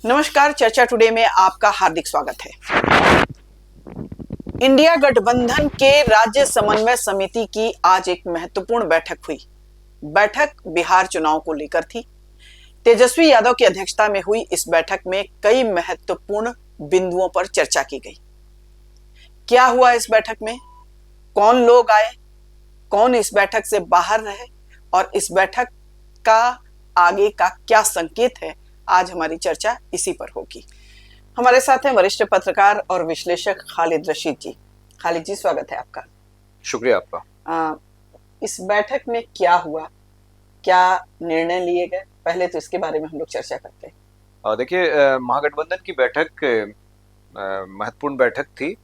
नमस्कार, चर्चा टुडे में आपका हार्दिक स्वागत है। इंडिया गठबंधन के राज्य समन्वय समिति की आज एक महत्वपूर्ण बैठक हुई। बैठक बिहार चुनाव को लेकर थी। तेजस्वी यादव की अध्यक्षता में हुई इस बैठक में कई महत्वपूर्ण बिंदुओं पर चर्चा की गई। क्या हुआ इस बैठक में, कौन लोग आए, कौन इस बैठक से बाहर रहे और इस बैठक का आगे का क्या संकेत है, आज हमारी चर्चा इसी पर होगी। हमारे साथ हैं वरिष्ठ पत्रकार और विश्लेषक खालिद रशीद जी। खालिद जी, स्वागत है आपका। शुक्रिया आपका। इस बैठक में क्या हुआ, क्या निर्णय लिए गए, पहले तो इसके बारे में हम लोग चर्चा करते हैं। देखिए, महागठबंधन की बैठक महत्वपूर्ण बैठक थी।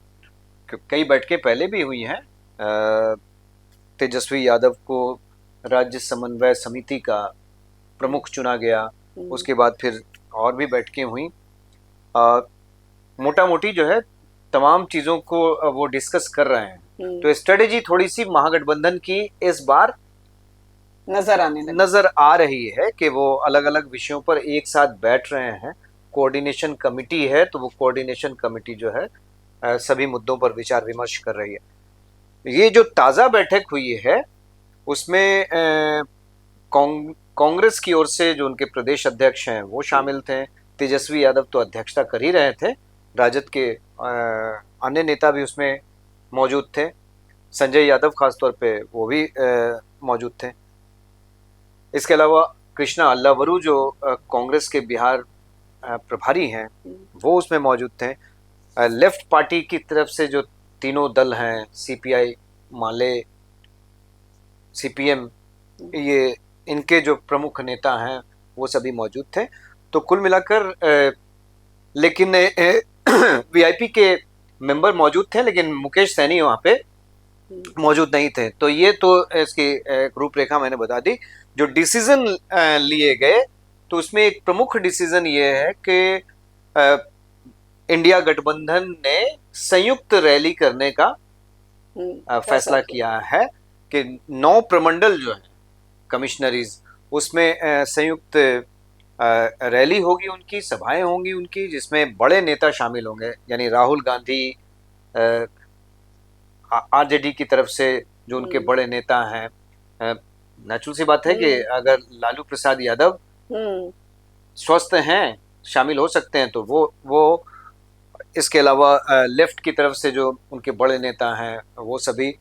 कई बैठकें पहले भी हुई हैं। तेजस्वी यादव को राज्य समन्वय समिति का प्रमुख चुना गया, उसके बाद फिर और भी बैठकें हुई। मोटा मोटी जो है तमाम चीज़ों को वो डिस्कस कर रहे हैं। तो स्ट्रेटेजी थोड़ी सी महागठबंधन की इस बार नजर आ रही है कि वो अलग अलग विषयों पर एक साथ बैठ रहे हैं। कोऑर्डिनेशन कमेटी है, तो वो कोऑर्डिनेशन कमेटी जो है सभी मुद्दों पर विचार विमर्श कर रही है। ये जो ताज़ा बैठक हुई है उसमें कांग्रेस की ओर से जो उनके प्रदेश अध्यक्ष हैं वो शामिल थे। तेजस्वी यादव तो अध्यक्षता कर ही रहे थे, राजद के अन्य नेता भी उसमें मौजूद थे। संजय यादव खासतौर पे वो भी मौजूद थे। इसके अलावा कृष्णा अल्लावरू जो कांग्रेस के बिहार प्रभारी हैं वो उसमें मौजूद थे। लेफ्ट पार्टी की तरफ से जो तीनों दल हैं, सीपीआई, माले, सीपीएम, ये इनके जो प्रमुख नेता हैं वो सभी मौजूद थे। तो कुल मिलाकर लेकिन वीआईपी के मेंबर मौजूद थे, लेकिन मुकेश सैनी वहाँ पे मौजूद नहीं थे। तो ये तो इसकी रूपरेखा मैंने बता दी। जो डिसीजन लिए गए तो उसमें एक प्रमुख डिसीजन ये है कि इंडिया गठबंधन ने संयुक्त रैली करने का फैसला किया है कि 9 प्रमंडल जो है कमिश्नरीज, उसमें संयुक्त रैली होगी, उनकी सभाएं होंगी उनकी, जिसमें बड़े नेता शामिल होंगे। यानी राहुल गांधी, आरजेडी की तरफ से जो उनके बड़े नेता हैं, नेचुरल सी बात है कि अगर लालू प्रसाद यादव स्वस्थ हैं, शामिल हो सकते हैं, तो वो इसके अलावा लेफ्ट की तरफ से जो उनके बड़े नेता हैं वो सभी,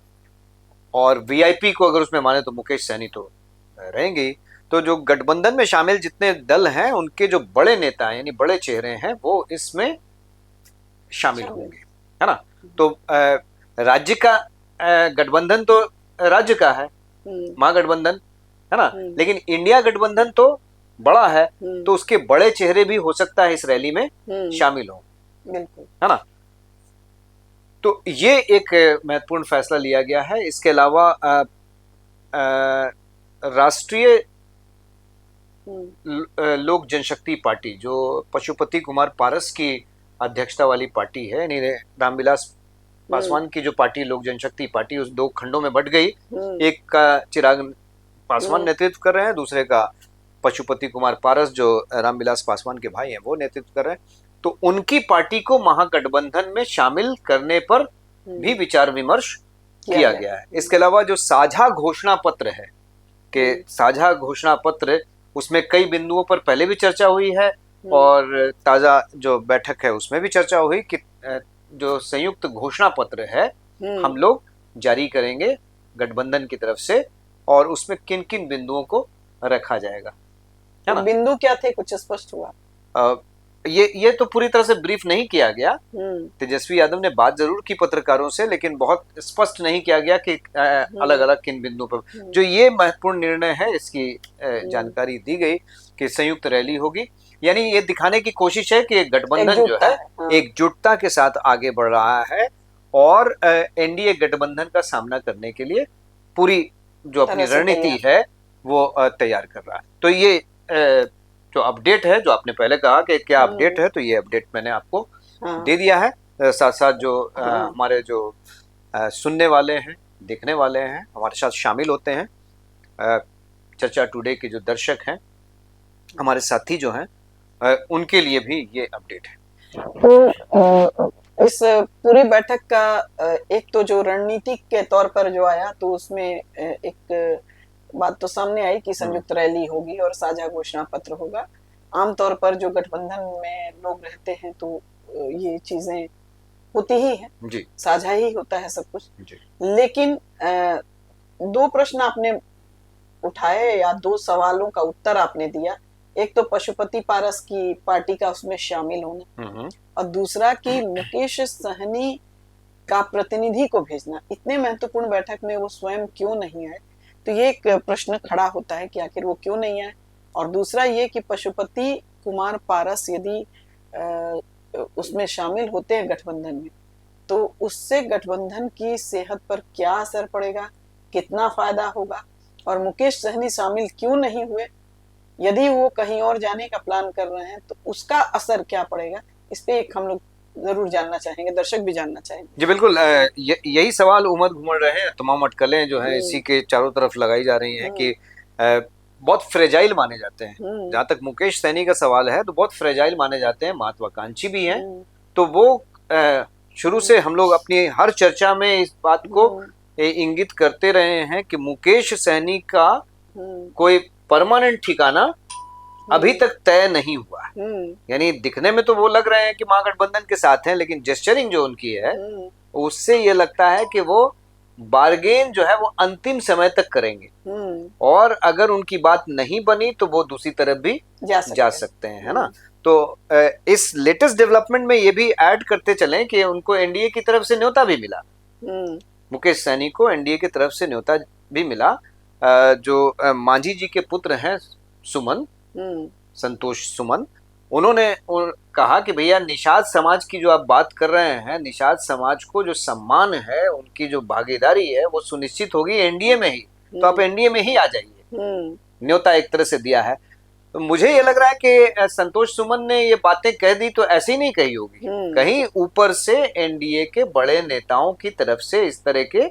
और वीआईपी को अगर उसमें माने तो मुकेश सैनी तो रहेंगे। तो जो गठबंधन में शामिल जितने दल हैं उनके जो बड़े नेता हैं यानी बड़े चेहरे हैं वो इसमें शामिल होंगे, है ना। तो राज्य का गठबंधन तो राज्य का है, महागठबंधन, है ना, लेकिन इंडिया गठबंधन तो बड़ा है, तो उसके बड़े चेहरे भी हो सकता है इस रैली में शामिल हो, है ना। तो ये एक महत्वपूर्ण फैसला लिया गया है। इसके अलावा राष्ट्रीय लोक जनशक्ति पार्टी, जो पशुपति कुमार पारस की अध्यक्षता वाली पार्टी है, यानी रामविलास पासवान की जो पार्टी लोक जनशक्ति पार्टी, उस 2 खंडों में बट गई। एक का चिराग पासवान नेतृत्व कर रहे हैं, दूसरे का पशुपति कुमार पारस जो रामविलास पासवान के भाई हैं वो नेतृत्व कर रहे हैं। तो उनकी पार्टी को महागठबंधन में शामिल करने पर भी विचार विमर्श किया गया है। इसके अलावा जो साझा घोषणा पत्र है कि साझा घोषणा पत्र, उसमें कई बिंदुओं पर पहले भी चर्चा हुई है और ताज़ा जो बैठक है उसमें भी चर्चा हुई कि जो संयुक्त घोषणा पत्र है हम लोग जारी करेंगे गठबंधन की तरफ से, और उसमें किन किन बिंदुओं को रखा जाएगा, है ना। बिंदु क्या थे, कुछ स्पष्ट हुआ? ये तो पूरी तरह से ब्रीफ नहीं किया गया। तेजस्वी यादव ने बात जरूर की पत्रकारों से, लेकिन बहुत स्पष्ट नहीं किया गया कि अलग अलग किन बिंदुओं पर। जो ये महत्वपूर्ण निर्णय है इसकी जानकारी दी गई कि संयुक्त रैली होगी, यानी ये दिखाने की कोशिश है कि गठबंधन जो है एकजुटता के साथ आगे बढ़ रहा है और एनडीए गठबंधन का सामना करने के लिए पूरी जो अपनी रणनीति है वो तैयार कर रहा है। तो ये जो अपडेट है, जो आपने पहले कहा कि क्या अपडेट है, तो ये अपडेट मैंने आपको दे दिया है। साथ साथ जो हमारे जो सुनने वाले हैं, देखने वाले हैं, हमारे साथ शामिल होते हैं, चर्चा टुडे के जो दर्शक हैं, हमारे साथी जो हैं, उनके लिए भी ये अपडेट है। तो इस पूरी बैठक का एक तो जो रणनीतिक के तौर पर जो आया, तो उसमें एक बात तो सामने आई कि संयुक्त रैली होगी और साझा घोषणा पत्र होगा। आमतौर पर जो गठबंधन में लोग रहते हैं तो ये चीजें होती ही है जी, साझा ही होता है सब कुछ जी। लेकिन दो प्रश्न आपने उठाए या दो सवालों का उत्तर आपने दिया। एक तो पशुपति पारस की पार्टी का उसमें शामिल होना और दूसरा कि मुकेश सहनी का प्रतिनिधि को भेजना। इतने महत्वपूर्ण बैठक में वो स्वयं क्यों नहीं आए, तो ये एक प्रश्न खड़ा होता है कि आखिर वो क्यों नहीं आए। और दूसरा ये कि पशुपति कुमार पारस यदि उसमें शामिल होते हैं गठबंधन में, तो उससे गठबंधन की सेहत पर क्या असर पड़ेगा, कितना फायदा होगा, और मुकेश सहनी शामिल क्यों नहीं हुए, यदि वो कहीं और जाने का प्लान कर रहे हैं तो उसका असर क्या पड़ेगा। इस पे एक हम लोग जरूर जानना चाहेंगे, दर्शक भी जानना चाहेंगे। जी बिल्कुल, यही सवाल उमड़ घुमड़ रहे हैं, तमाम अटकलें जो हैं इसी के चारों तरफ लगाई जा रही हैं कि बहुत फ्रेजाइल माने जाते हैं। जहां तक मुकेश सहनी का सवाल है तो बहुत फ्रेजाइल माने जाते हैं, महत्वाकांक्षी भी हैं। तो वो शुरू से हम लोग अपनी हर चर्चा में इस बात को इंगित करते रहे हैं कि मुकेश सहनी का कोई परमानेंट ठिकाना अभी तक तय नहीं हुआ। यानी दिखने में तो वो लग रहे हैं कि महागठबंधन के साथ हैं, लेकिन जेस्चरिंग जो उनकी है उससे ये लगता है कि वो बार्गेन जो है वो अंतिम समय तक करेंगे और अगर उनकी बात नहीं बनी तो वो दूसरी तरफ भी जा सकते हैं, है ना। तो इस लेटेस्ट डेवलपमेंट में ये भी ऐड करते चलें कि उनको एनडीए की तरफ से न्योता भी मिला। मुकेश सहनी को एनडीए की तरफ से न्योता भी मिला। जो मांझी जी के पुत्र हैं सुमन, संतोष सुमन, उन्होंने कहा कि भैया निषाद समाज की जो आप बात कर रहे हैं, निषाद समाज को जो सम्मान है, उनकी जो भागीदारी है वो सुनिश्चित होगी एनडीए में ही, तो आप एनडीए में ही आ जाइए। न्योता एक तरह से दिया है। तो मुझे ये लग रहा है कि संतोष सुमन ने ये बातें कह दी तो ऐसे ही नहीं कही होगी, कहीं ऊपर से एनडीए के बड़े नेताओं की तरफ से इस तरह के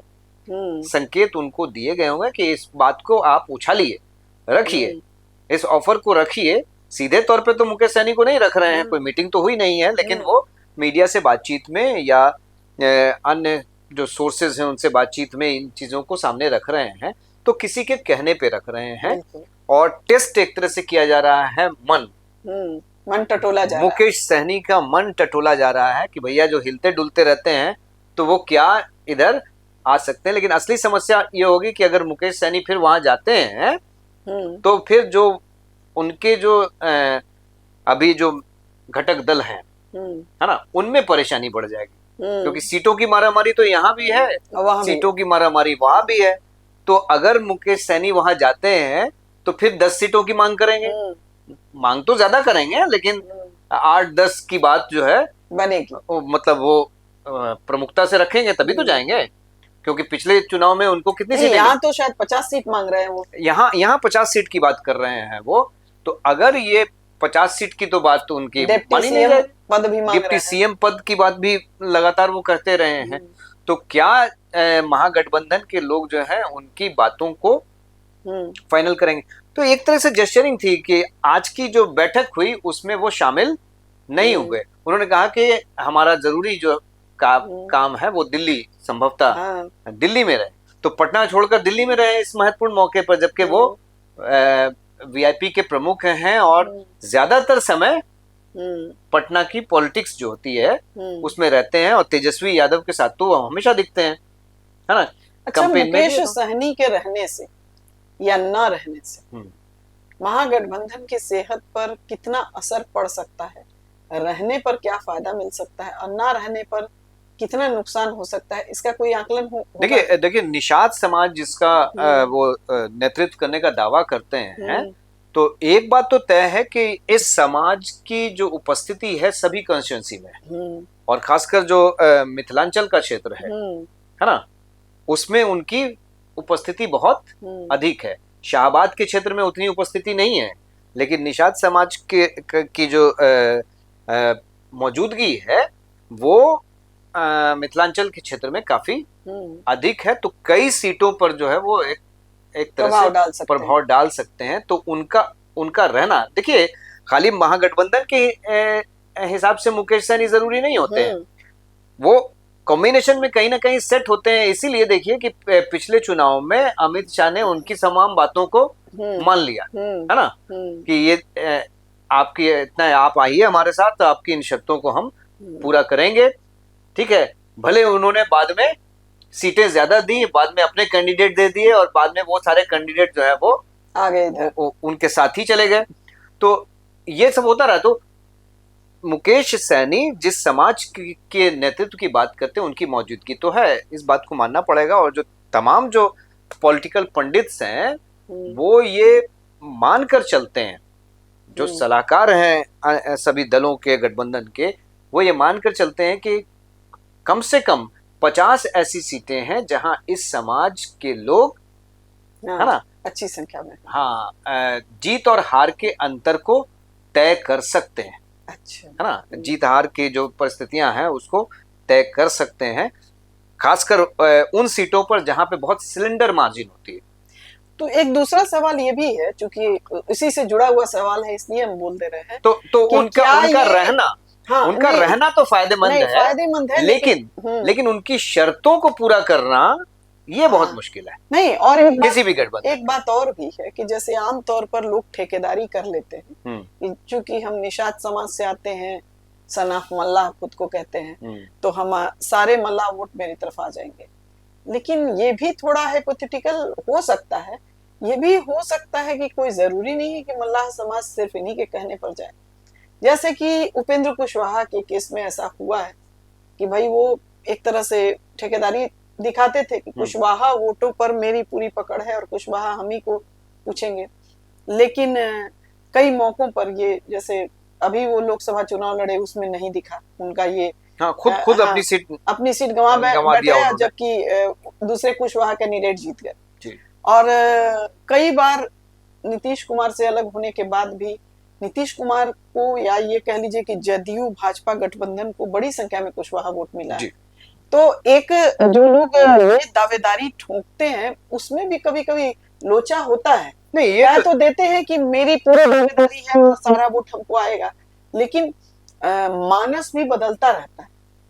संकेत उनको दिए गए होंगे कि इस बात को आप उछालिए, रखिए, इस ऑफर को रखिए। सीधे तौर पे तो मुकेश सहनी को नहीं रख रहे हैं, कोई मीटिंग तो हुई नहीं है, लेकिन वो मीडिया से बातचीत में या अन्य जो सोर्सेज हैं उनसे बातचीत में इन चीजों को सामने रख रहे हैं, तो किसी के कहने पे रख रहे हैं। और टेस्ट एक तरह से किया जा रहा है, मन टटोला जा रहा है, मुकेश सहनी का मन टटोला जा रहा है कि भैया जो हिलते डुलते रहते हैं तो वो क्या इधर आ सकते हैं। लेकिन असली समस्या ये होगी कि अगर मुकेश सहनी फिर वहां जाते हैं तो फिर जो उनके जो अभी जो घटक दल हैं, है ना, उनमें परेशानी बढ़ जाएगी, क्योंकि सीटों की मारामारी तो यहाँ भी है, सीटों की मारामारी वहां भी है। तो अगर मुकेश सहनी वहां जाते हैं तो फिर 10 सीटों की मांग करेंगे, मांग तो ज्यादा करेंगे लेकिन 8-10 की बात जो है बनेगी, मतलब वो प्रमुखता से रखेंगे तभी तो जाएंगे, क्योंकि पिछले चुनाव में उनको कितनी सीटें, यहाँ तो शायद 50 सीट मांग रहे हैं वो, यहाँ 50 सीट की बात कर रहे हैं वो। तो अगर ये 50 सीट की तो बात तो उनकी डिप्टी सीएम पद भी मांग रहे हैं, डिप्टी सीएम पद की बात भी लगातार वो कहते रहे हैं। तो क्या महागठबंधन के लोग जो है उनकी बातों को फाइनल करेंगे। तो एक तरह से जेस्चरिंग थी कि आज की जो बैठक हुई उसमें वो शामिल नहीं हुए। उन्होंने कहा कि हमारा जरूरी जो काम है वो दिल्ली, संभवतः दिल्ली में रहे, तो पटना छोड़कर दिल्ली में रहे इस महत्वपूर्ण मौके पर, जबकि वो वीआईपी के प्रमुख हैं और ज्यादातर समय पटना की पॉलिटिक्स जो होती है उसमें रहते हैं, और तेजस्वी यादव के साथ तो वो हमेशा दिखते हैं, है ना। अच्छा, मुकेश सहनी के रहने से या न रहने से महागठबंधन की सेहत पर कितना असर पड़ सकता है, रहने पर क्या फायदा मिल सकता है और ना रहने पर कितना नुकसान हो सकता है, इसका कोई आकलन हो? देखिए निषाद समाज जिसका वो नेतृत्व करने का दावा करते हैं, तो एक बात तो तय है कि इस समाज की जो उपस्थिति है सभी कॉन्स्टिट्यूंसी में, और खासकर जो मिथिलांचल का क्षेत्र है ना, उसमें उनकी उपस्थिति बहुत अधिक है। शाहबाद के क्षेत्र में उतनी उपस्थिति नहीं है, लेकिन निषाद समाज की जो मौजूदगी है वो मिथिलांचल के क्षेत्र में काफी अधिक है। तो कई सीटों पर जो है वो एक तरह से प्रभाव डाल सकते हैं। तो उनका रहना, देखिए खाली महागठबंधन के हिसाब से मुकेश सहनी जरूरी नहीं होते हैं, वो कॉम्बिनेशन में कहीं ना कहीं सेट होते हैं। इसीलिए देखिए कि पिछले चुनाव में अमित शाह ने उनकी तमाम बातों को मान लिया, है ना, कि ये आपकी इतना आप आइए हमारे साथ, तो आपकी इन शर्तों को हम पूरा करेंगे, ठीक है। भले उन्होंने बाद में सीटें ज्यादा दी, बाद में अपने कैंडिडेट दे दिए, और बाद में वो सारे कैंडिडेट जो है वो आ गए, उनके साथ ही चले गए। तो ये सब होता रहा। तो मुकेश सहनी जिस समाज के नेतृत्व की बात करते हैं, उनकी मौजूदगी तो है, इस बात को मानना पड़ेगा। और जो तमाम जो पॉलिटिकल पंडित्स हैं वो ये मानकर चलते हैं, जो सलाहकार हैं सभी दलों के, गठबंधन के, वो ये मानकर चलते हैं कि कम से कम 50 ऐसी सीटें हैं जहां इस समाज के लोग, है ना, अच्छी संख्या में, हाँ, जीत और हार के अंतर को तय कर सकते हैं। अच्छा, है ना, जीत हार की जो परिस्थितियां हैं उसको तय कर सकते हैं, खासकर उन सीटों पर जहां पे बहुत सिलेंडर मार्जिन होती है। तो एक दूसरा सवाल ये भी है, क्योंकि इसी से जुड़ा हुआ सवाल है, इसलिए हम बोल दे रहे हैं, तो उनका रहना, हाँ, उनका रहना तो फायदेमंद है, लेकिन उनकी शर्तों को पूरा करना ये बहुत मुश्किल है। नहीं, और किसी भी गठबंधन, एक बात और भी है कि जैसे आमतौर पर लोग ठेकेदारी कर लेते हैं, क्योंकि हम निषाद समाज से आते हैं, सन ऑफ मल्लाह खुद को कहते हैं, तो हम सारे मल्लाह वोट मेरी तरफ आ जाएंगे। लेकिन ये भी थोड़ा हाइपोथेटिकल हो सकता है, ये भी हो सकता है कि कोई जरूरी नहीं है कि मल्लाह समाज सिर्फ इन्हीं के कहने पर जाए। जैसे कि उपेंद्र कुशवाहा के केस में ऐसा हुआ है कि भाई वो एक तरह से ठेकेदारी दिखाते थे कि कुशवाहा वोटों पर मेरी पूरी पकड़ है और कुशवाहा हम ही को पूछेंगे। लेकिन कई मौकों पर ये, जैसे अभी वो लोकसभा चुनाव लड़े, उसमें नहीं दिखा उनका ये, खुद अपनी सीट गंवा बैठे, जबकि दूसरे कुशवाहा कैंडिडेट जीत गए। और कई बार नीतीश कुमार से अलग होने के बाद भी नीतीश कुमार को, या ये कह लीजिए कि जदयू भाजपा गठबंधन को बड़ी संख्या में कुशवाहा वोट मिला है। तो एक जो लोग ये दावेदारी ठोकते हैं, उसमें भी कभी कभी लोचा होता है। नहीं, ये तो देते हैं कि मेरी पूरी दावेदारी है और सारा वोट हमको आएगा, लेकिन मानस भी बदलता रहता है।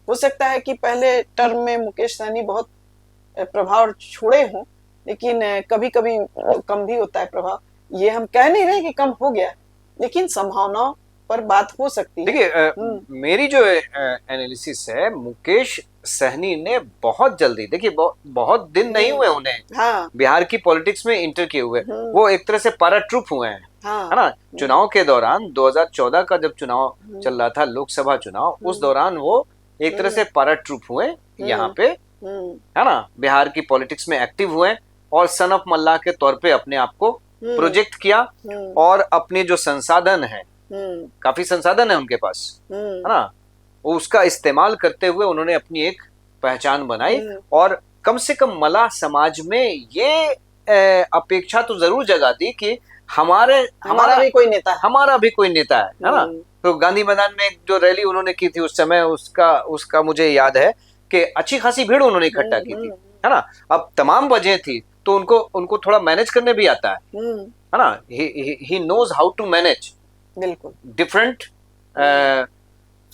हो सकता है कि पहले टर्म में मुकेश सहनी बहुत प्रभाव छोड़े हों, लेकिन कभी कभी कम भी होता है प्रभाव। ये हम कह नहीं रहे कि कम हो गया, लेकिन संभावनाओं पर बात हो सकती है। देखिए, मेरी जो एनालिसिस है, मुकेश सहनी ने बहुत जल्दी, देखिए बहुत दिन नहीं हुए उन्हें, हाँ, बिहार की पॉलिटिक्स में इंटर किए हुए, वो एक तरह से पैराट्रूप हुए हैं, हाँ, है ना। चुनाव के दौरान 2014 का जब चुनाव चल रहा था, लोकसभा चुनाव, उस दौरान वो एक तरह से पैराट्रूप हुए यहाँ पे, है ना, बिहार की पॉलिटिक्स में एक्टिव हुए, और सन ऑफ मल्लाह के तौर पे अपने आप को प्रोजेक्ट किया, और अपने जो संसाधन है, काफी संसाधन है उनके पास, है ना, उसका इस्तेमाल करते हुए उन्होंने अपनी एक पहचान बनाई। और कम से कम मल्लाह समाज में ये अपेक्षा तो जरूर जगा दी कि हमारा भी कोई नेता है, है ना। तो गांधी मैदान में जो रैली उन्होंने की थी उस समय, उसका मुझे याद है कि अच्छी खासी भीड़ उन्होंने इकट्ठा की थी, है ना। अब तमाम वजह थी, तो उनको थोड़ा मैनेज करने भी आता है ना। He knows how to manage बिल्कुल डिफरेंट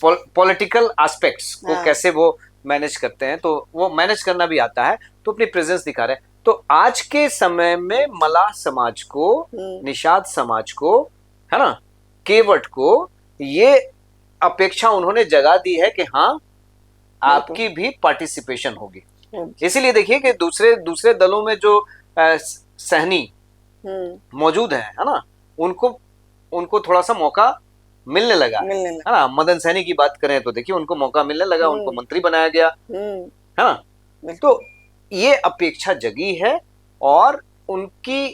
पॉलिटिकल एस्पेक्ट्स को, कैसे वो मैनेज करते हैं, तो वो मैनेज करना भी आता है, तो अपनी प्रेजेंस दिखा रहे हैं। तो आज के समय में मल्लाह समाज को, निषाद समाज को, है ना, केवट को, ये अपेक्षा उन्होंने जगा दी है कि हाँ, आपकी भी पार्टिसिपेशन होगी। इसीलिए देखिए कि दूसरे दलों में जो सहनी मौजूद है ना, उनको थोड़ा सा मौका मिलने लगा, है ना। मदन सहनी की बात करें तो देखिए उनको मौका मिलने लगा, उनको मंत्री बनाया गया, है ना। तो ये अपेक्षा जगी है, और उनकी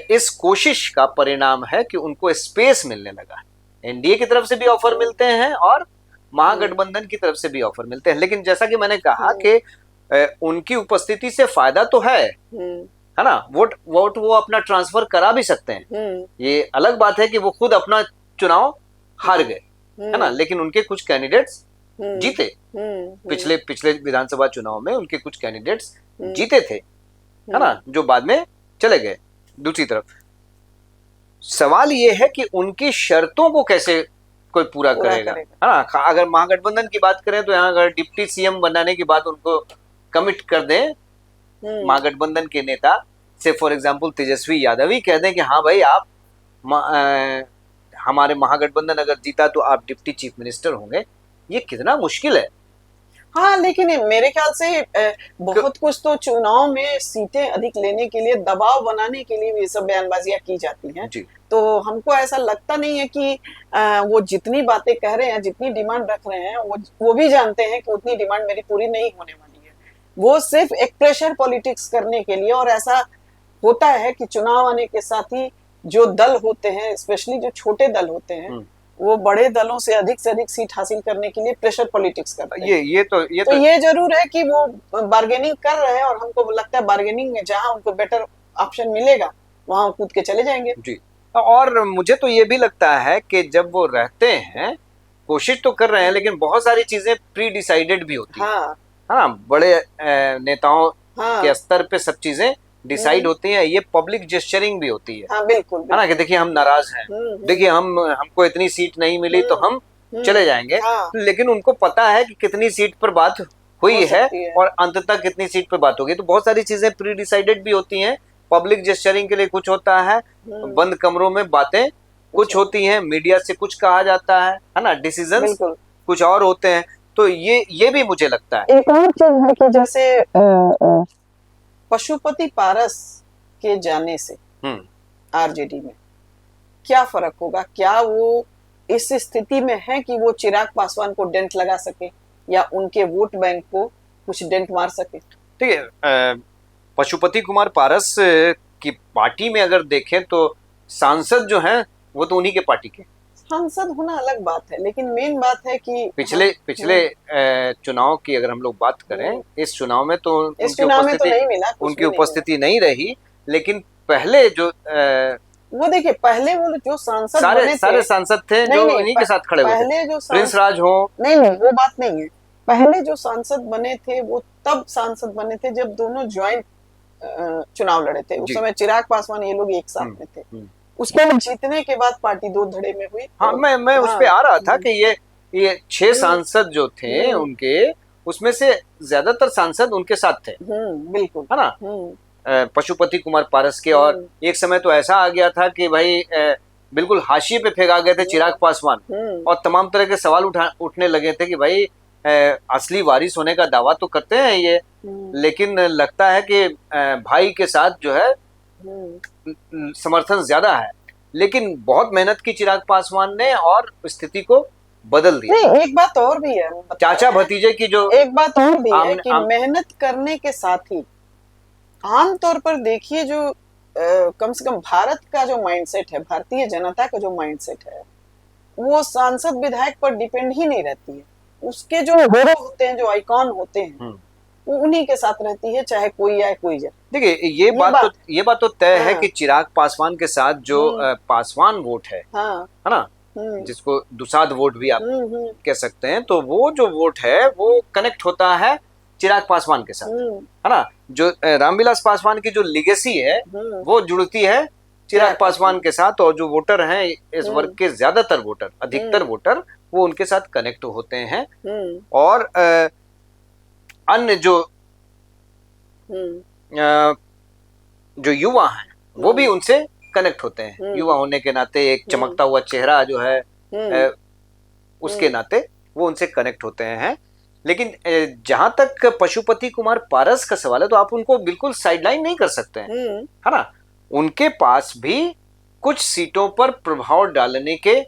इस कोशिश का परिणाम है कि उनको स्पेस मिलने लगा। एनडीए की तरफ से भी ऑफर मिलते हैं और महागठबंधन की तरफ से भी ऑफर मिलते हैं, लेकिन जैसा कि मैंने कहा कि उनकी उपस्थिति से फायदा तो है ना। वोट वो अपना ट्रांसफर करा भी सकते हैं। ये अलग बात है कि वो खुद अपना चुनाव हार गए, है ना, लेकिन उनके कुछ कैंडिडेट्स जीते। पिछले विधानसभा चुनाव में उनके कुछ कैंडिडेट्स जीते थे, है ना, जो बाद में चले गए। दूसरी तरफ सवाल ये है कि उनकी शर्तों को कैसे कोई पूरा करेगा, है ना। अगर महागठबंधन की बात करें तो यहाँ अगर डिप्टी सीएम बनाने के बाद उनको कमिट कर दें महागठबंधन के नेता, से फॉर एग्जांपल तेजस्वी यादव ही कह दें कि हाँ भाई आप हमारे महागठबंधन अगर जीता तो आप डिप्टी चीफ मिनिस्टर होंगे, ये कितना मुश्किल है। हाँ, लेकिन मेरे ख्याल से बहुत कुछ तो चुनाव में सीटें अधिक लेने के लिए, दबाव बनाने के लिए ये सब बयानबाजियां की जाती हैं। तो हमको ऐसा लगता नहीं है कि वो जितनी बातें कह रहे हैं, जितनी डिमांड रख रहे हैं, वो भी जानते हैं कि उतनी डिमांड मेरी पूरी नहीं होने वाली है। वो सिर्फ एक प्रेशर पॉलिटिक्स करने के लिए, और ऐसा होता है कि चुनाव आने के साथ ही जो दल होते हैं, स्पेशली जो छोटे दल होते हैं, वो बड़े दलों से अधिक सीट हासिल करने के लिए प्रेशर पॉलिटिक्स करते हैं। ये जरूर है कि वो बार्गेनिंग कर रहे हैं, और हमको लगता है बार्गेनिंग में जहां उनको बेटर ऑप्शन मिलेगा वहां कूद के चले जाएंगे। जी, और मुझे तो ये भी लगता है कि जब वो रहते हैं, कोशिश तो कर रहे हैं, लेकिन बहुत सारी चीजें प्री डिसाइडेड भी होती हैं। हाँ, बड़े नेताओं के स्तर पे सब चीजें डिसाइड होती हैं। ये पब्लिक जेस्चरिंग भी होती है। हाँ, बिल्कुल, है ना, कि देखिए हम नाराज हैं, देखिए हमको इतनी सीट नहीं मिली तो हम चले जाएंगे। लेकिन उनको पता है कि कितनी सीट पर बात हुई है और अंततः कितनी सीट पर बात होगी। तो बहुत सारी चीजें प्री डिसाइडेड भी होती हैं। पब्लिक जेस्चरिंग के लिए कुछ होता है, बंद कमरों में बातें कुछ होती हैं, मीडिया से कुछ कहा जाता है ना, डिसीजंस कुछ और होते हैं। तो ये भी मुझे लगता है। एक और चीज है कि जैसे पशुपति पारस के जाने से आरजेडी में क्या फर्क होगा? क्या वो इस स्थिति में है कि वो चिराग पासवान को डेंट लगा सके या उनके वोट बैंक को कुछ डेंट मार सके? ठीक है, पशुपति कुमार पारस की पार्टी में अगर देखें तो सांसद जो हैं वो तो उन्हीं के पार्टी के। सांसद होना अलग बात है, लेकिन मेन बात है कि पिछले चुनाव की अगर हम लोग बात करें, इस चुनाव में तो उनकी उपस्थिति नहीं रही। लेकिन पहले जो वो देखिए, पहले वो जो सांसद सारे सांसद थे जो इन्हीं के साथ खड़े हुए थे, प्रिंस राज हो। नहीं, वो बात नहीं है। पहले जो सांसद बने थे वो तब सांसद बने थे जब दोनों ज्वाइंट चुनाव लड़े थे। उस समय चिराग पासवान ये लोग एक साथ में थे। उसके जीतने के बाद पार्टी दो धड़े में हुई। हाँ, मैं उस पे आ रहा था कि ये 6 सांसद जो थे उनके, उसमें से ज्यादातर सांसद उनके साथ थे। बिल्कुल, है ना, पशुपति कुमार पारस के। और एक समय तो ऐसा आ गया था कि भाई बिल्कुल हाशिए पे फेंका गए थे चिराग पासवान, और तमाम तरह के सवाल उठने लगे थे कि भाई असली वारिस होने का दावा तो करते हैं ये, लेकिन लगता है कि भाई के साथ जो है समर्थन ज्यादा है। लेकिन बहुत मेहनत की चिराग पासवान ने और स्थिति को बदल दिया। नहीं, एक बात और भी है, चाचा भतीजे की जो एक बात और भी है कि मेहनत करने के साथ ही आमतौर पर देखिए जो कम से कम भारत का जो माइंडसेट है, भारतीय जनता का जो माइंडसेट है, वो सांसद विधायक पर डिपेंड ही नहीं रहती है। उसके जो हीरो होते हैं, जो आइकॉन होते हैं, वो उन्हीं के साथ रहती है, चाहे कोई आए कोई जाए। देखिए, ये बात तो तय है कि चिराग पासवान के साथ जो पासवान वोट है ना, जिसको दुसाध वोट भी आप कह सकते हैं, तो वो जो वोट है वो कनेक्ट होता है चिराग पासवान के साथ, है ना। जो रामविलास पासवान की जो लिगेसी है वो जुड़ती है चिराग पासवान के साथ, और जो वोटर हैं इस वर्ग के ज्यादातर वोटर, अधिकतर वोटर, वो उनके साथ कनेक्ट होते हैं। और अन्य जो युवा हैं वो भी उनसे कनेक्ट होते हैं। युवा होने के नाते, एक चमकता हुआ चेहरा जो है उसके नाते वो उनसे कनेक्ट होते हैं। लेकिन जहां तक पशुपति कुमार पारस का सवाल है, तो आप उनको बिल्कुल साइडलाइन नहीं कर सकते हैं, है ना। उनके पास भी कुछ सीटों पर प्रभाव डालने के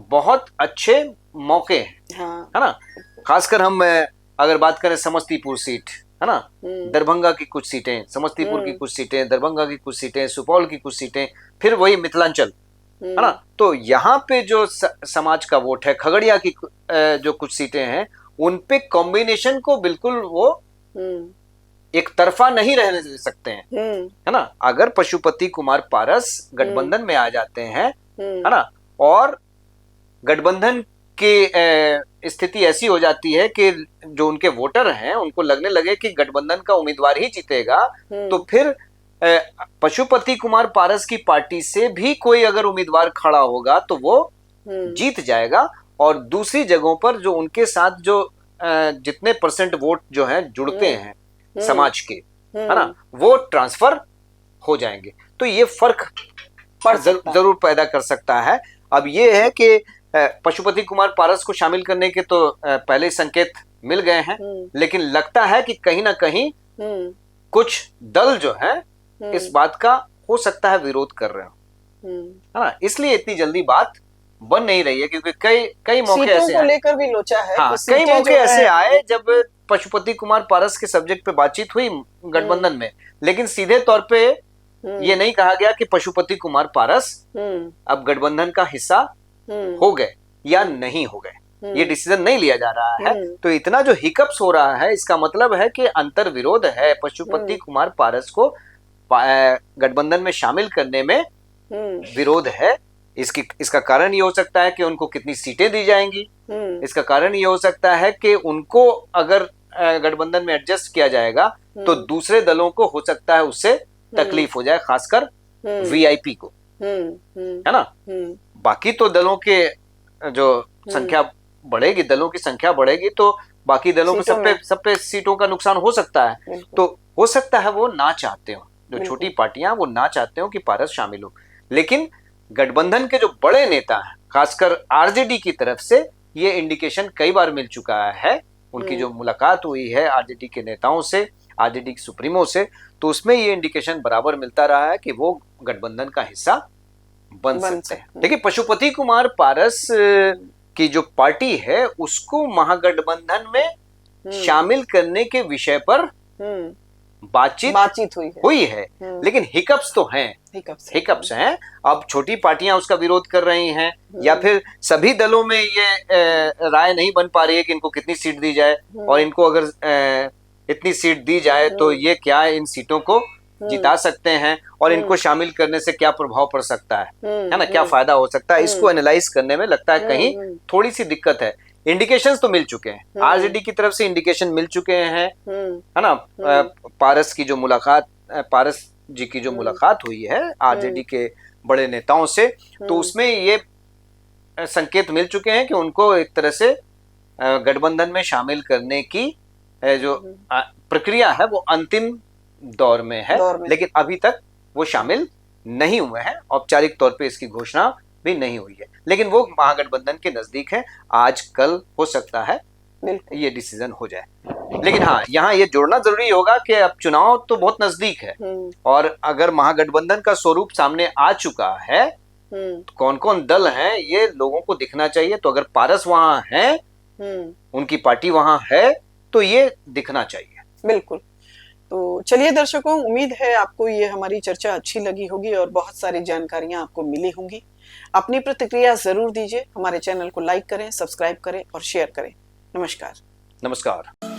बहुत अच्छे मौके हैं, है ना। खासकर हम अगर बात करें समस्तीपुर सीट, है ना, दरभंगा की कुछ सीटें, समस्तीपुर की कुछ सीटें, दरभंगा की कुछ सीटें, सुपौल की कुछ सीटें, फिर वही मिथिलांचल, है ना। तो यहाँ पे जो समाज का वोट है, खगड़िया की जो कुछ सीटें हैं, उन पे कॉम्बिनेशन को बिल्कुल वो एक तरफा नहीं रहने दे सकते हैं, है ना। अगर पशुपति कुमार पारस गठबंधन में आ जाते हैं, है ना, और गठबंधन की स्थिति ऐसी हो जाती है कि जो उनके वोटर हैं उनको लगने लगे कि गठबंधन का उम्मीदवार ही जीतेगा, तो फिर पशुपति कुमार पारस की पार्टी से भी कोई अगर उम्मीदवार खड़ा होगा तो वो जीत जाएगा, और दूसरी जगहों पर जो उनके साथ जो जितने परसेंट वोट जो हैं जुड़ते हैं समाज के, है ना, वो ट्रांसफर हो जाएंगे। तो ये फर्क जरूर पैदा कर सकता है। अब ये है कि पशुपति कुमार पारस को शामिल करने के तो पहले संकेत मिल गए हैं, लेकिन लगता है कि कहीं ना कहीं कुछ दल जो है इस बात का हो सकता है विरोध कर रहे हो, है ना, इसलिए इतनी जल्दी बात बन नहीं रही है, क्योंकि कई मौके ऐसे लेकर भी लोचा है। हाँ, कई मौके ऐसे आए जब पशुपति कुमार पारस के सब्जेक्ट पे बातचीत हुई गठबंधन में, लेकिन सीधे तौर पे ये नहीं कहा गया कि पशुपति कुमार पारस अब गठबंधन का हिस्सा हो गए या नहीं हो गए, ये डिसीजन नहीं लिया जा रहा है। तो इतना जो हिकअप्स हो रहा है, इसका मतलब है कि अंतर विरोध है पशुपति कुमार पारस को गठबंधन में शामिल करने में विरोध है। इसका कारण ये हो सकता है कि उनको कितनी सीटें दी जाएंगी, इसका कारण ये हो सकता है कि उनको अगर गठबंधन में एडजस्ट किया जाएगा तो दूसरे दलों को हो सकता है उससे तकलीफ हो जाए, खासकर वीआईपी को, है ना। बाकी तो दलों के जो संख्या बढ़ेगी, दलों की संख्या बढ़ेगी तो बाकी दलों को सब पे सीटों का नुकसान हो सकता है। तो हो सकता है वो ना चाहते हो, जो छोटी पार्टियां वो ना चाहते हो कि पारस शामिल हो, लेकिन गठबंधन के जो बड़े नेता हैं, खासकर आरजेडी की तरफ से ये इंडिकेशन कई बार मिल चुका है। उनकी जो मुलाकात हुई है आरजेडी के नेताओं से, आरजेडी के सुप्रीमो से, तो उसमें ये इंडिकेशन बराबर मिलता रहा है कि वो गठबंधन का हिस्सा बन सकते हैं। देखिए, पशुपति कुमार पारस की जो पार्टी है उसको महागठबंधन में शामिल करने के विषय पर बातचीत हुई है, लेकिन हिकअप्स तो हैं, हिकअप्स हैं। अब छोटी पार्टियां उसका विरोध कर रही हैं, या फिर सभी दलों में ये राय नहीं बन पा रही है कि इनको कितनी सीट दी जाए, और इनको अगर इतनी सीट दी जाए तो ये क्या इन सीटों को जिता सकते हैं, और इनको शामिल करने से क्या प्रभाव पड़ सकता है ना, क्या फायदा हो सकता है। इसको एनालाइज करने में लगता है कहीं थोड़ी सी दिक्कत है। इंडिकेशंस तो मिल चुके हैं, आरजेडी की तरफ से इंडिकेशन मिल चुके हैं, है ना। पारस जी की जो मुलाकात हुई है आरजेडी के बड़े नेताओं से, तो उसमें ये संकेत मिल चुके हैं कि उनको एक तरह से गठबंधन में शामिल करने की जो प्रक्रिया है वो अंतिम दौर में है, लेकिन अभी तक वो शामिल नहीं हुए हैं। औपचारिक तौर पे इसकी घोषणा भी नहीं हुई है, लेकिन वो महागठबंधन के नजदीक है। आज कल हो सकता है ये डिसीजन हो जाए। लेकिन हाँ, यहाँ ये जोड़ना जरूरी होगा कि अब चुनाव तो बहुत नजदीक है, और अगर महागठबंधन का स्वरूप सामने आ चुका है तो कौन कौन दल हैं ये लोगों को दिखना चाहिए। तो अगर पारस वहां है, उनकी पार्टी वहां है, तो ये दिखना चाहिए। बिल्कुल। तो चलिए दर्शकों, उम्मीद है आपको ये हमारी चर्चा अच्छी लगी होगी और बहुत सारी जानकारियां आपको मिली होंगी। अपनी प्रतिक्रिया जरूर दीजिए, हमारे चैनल को लाइक करें, सब्सक्राइब करें और शेयर करें। नमस्कार। नमस्कार।